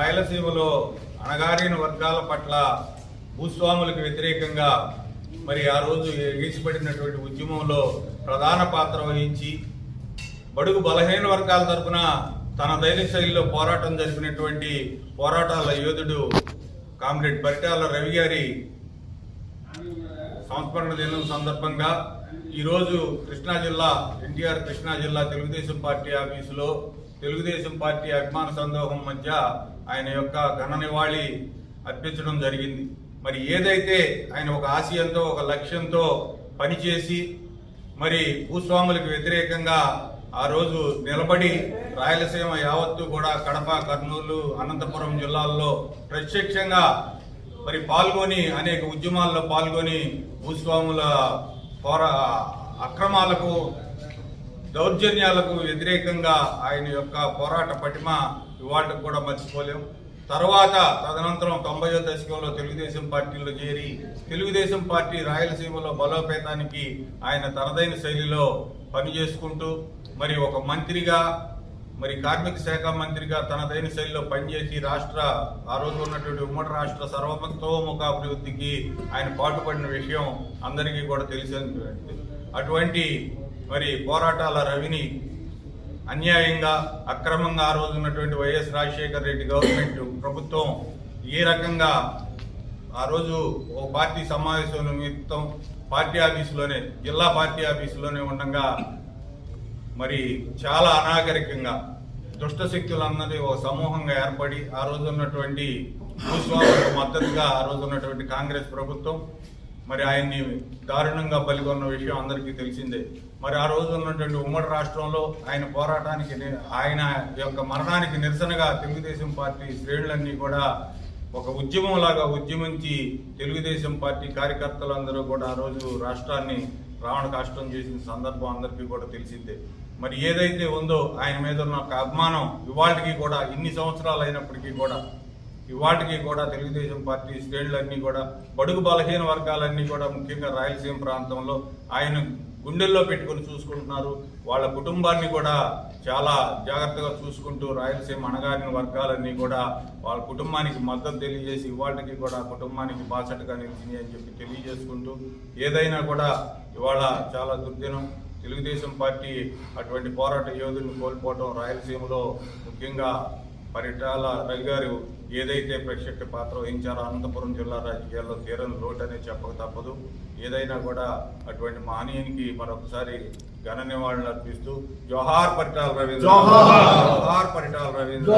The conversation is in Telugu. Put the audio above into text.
రాయలసీమలో అణగారిన వర్గాల పట్ల భూస్వాములకు వ్యతిరేకంగా మరి ఆ రోజు ఎగిసిపడినటువంటి ఉద్యమంలో ప్రధాన పాత్ర వహించి బడుగు బలహీన వర్గాల తరపున తన దైనిక శైలిలో పోరాటం జరిపినటువంటి పోరాటాల యోధుడు కామ్రేడ్ పరిటాల రవి గారి సంస్మరణ దినం సందర్భంగా ఈరోజు కృష్ణా జిల్లా ఎన్టీఆర్ కృష్ణా జిల్లా తెలుగుదేశం పార్టీ ఆఫీసులో తెలుగుదేశం పార్టీ అభిమాన సందోహం మధ్య ఆయన యొక్క ఘన నివాళి అర్పించడం జరిగింది. మరి ఏదైతే ఆయన ఒక ఆశయంతో ఒక లక్ష్యంతో పనిచేసి మరి భూస్వాములకు వ్యతిరేకంగా ఆ రోజు నిలబడి రాయలసీమ యావత్తు కూడా కడప, కర్నూలు, అనంతపురం జిల్లాల్లో ప్రత్యక్షంగా మరి పాల్గొని అనేక ఉద్యమాల్లో పాల్గొని భూస్వాముల అక్రమాలకు దౌర్జన్యాలకు వ్యతిరేకంగా ఆయన యొక్క పోరాట పటిమ ఇవాళకు కూడా మర్చిపోలేం. తదనంతరం 90వ దశకంలో తెలుగుదేశం పార్టీలో చేరి తెలుగుదేశం పార్టీ రాయలసీమలో బలోపేతానికి ఆయన తనదైన శైలిలో పనిచేసుకుంటూ మరి ఒక మంత్రిగా మరి కార్మిక శాఖ మంత్రిగా తనదైన శైలిలో పనిచేసి ఆ రోజు ఉన్నటువంటి ఉమ్మడి రాష్ట్ర సర్వతోముఖ అభివృద్ధికి ఆయన పాటుపడిన విషయం అందరికీ కూడా తెలిసినటువంటి అటువంటి మరి పోరాటాల రవిని అన్యాయంగా అక్రమంగా ఆ రోజు ఉన్నటువంటి వైఎస్ రాజశేఖర రెడ్డి గవర్నమెంట్ ప్రభుత్వం ఏ రకంగా ఆ రోజు ఓ పార్టీ సమావేశం నిమిత్తం పార్టీ ఆఫీసులోనే జిల్లా పార్టీ ఆఫీసులోనే ఉండగా మరి చాలా అనాగరికంగా దుష్ట శక్తులందరి ఒక సమూహంగా ఏర్పడి ఆ రోజు ఉన్నటువంటి భూస్వాములకు మద్దతుగా ఆ రోజు ఉన్నటువంటి కాంగ్రెస్ ప్రభుత్వం మరి ఆయన్ని దారుణంగా బలిగొన్న విషయం అందరికీ తెలిసిందే. మరి ఆ రోజు ఉన్నటువంటి ఉమ్మడి రాష్ట్రంలో ఆయన పోరాటానికి ఆయన యొక్క మరణానికి నిరసనగా తెలుగుదేశం పార్టీ శ్రేణులన్నీ కూడా ఒక ఉద్యమంలాగా ఉద్యమించి తెలుగుదేశం పార్టీ కార్యకర్తలందరూ కూడా ఆ రోజు రాష్ట్రాన్ని రావణ కాష్టం చేసిన సందర్భం అందరికీ కూడా తెలిసిందే. మరి ఏదైతే ఉందో ఆయన మీద ఉన్న ఒక అభిమానం ఇవాళకి కూడా ఇన్ని సంవత్సరాలు అయినప్పటికీ కూడా ఇవాటికి కూడా తెలుగుదేశం పార్టీ శ్రేణులన్నీ కూడా బడుగు బలహీన వర్గాలన్నీ కూడా ముఖ్యంగా రాయలసీమ ప్రాంతంలో ఆయన గుండెల్లో పెట్టుకుని చూసుకుంటున్నారు. వాళ్ళ కుటుంబాన్ని కూడా చాలా జాగ్రత్తగా చూసుకుంటూ రాయలసీమ అణగారిన వర్గాలన్నీ కూడా వాళ్ళ కుటుంబానికి మద్దతు తెలియజేసి ఇవాటికి కూడా కుటుంబానికి బాసటగా నిలిచింది అని చెప్పి తెలియజేసుకుంటూ ఏదైనా కూడా ఇవాళ చాలా దుర్దినం. తెలుగుదేశం పార్టీ అటువంటి పోరాట యోధుల్ని కోల్పోవడం రాయలసీమలో ముఖ్యంగా పరిటాల రవి గారు ఏదైతే ప్రత్యక్ష పాత్ర వహించారో అనంతపురం జిల్లా రాజకీయాల్లో తీరని లోటు అనేది చెప్పక తప్పదు. ఏదైనా కూడా అటువంటి మహనీయునికి మరొకసారి ఘన నివాళులు అర్పిస్తూ జోహార్ పరిటాల రవీంద్ర, జోహార్ పరిటాల రవీంద్ర.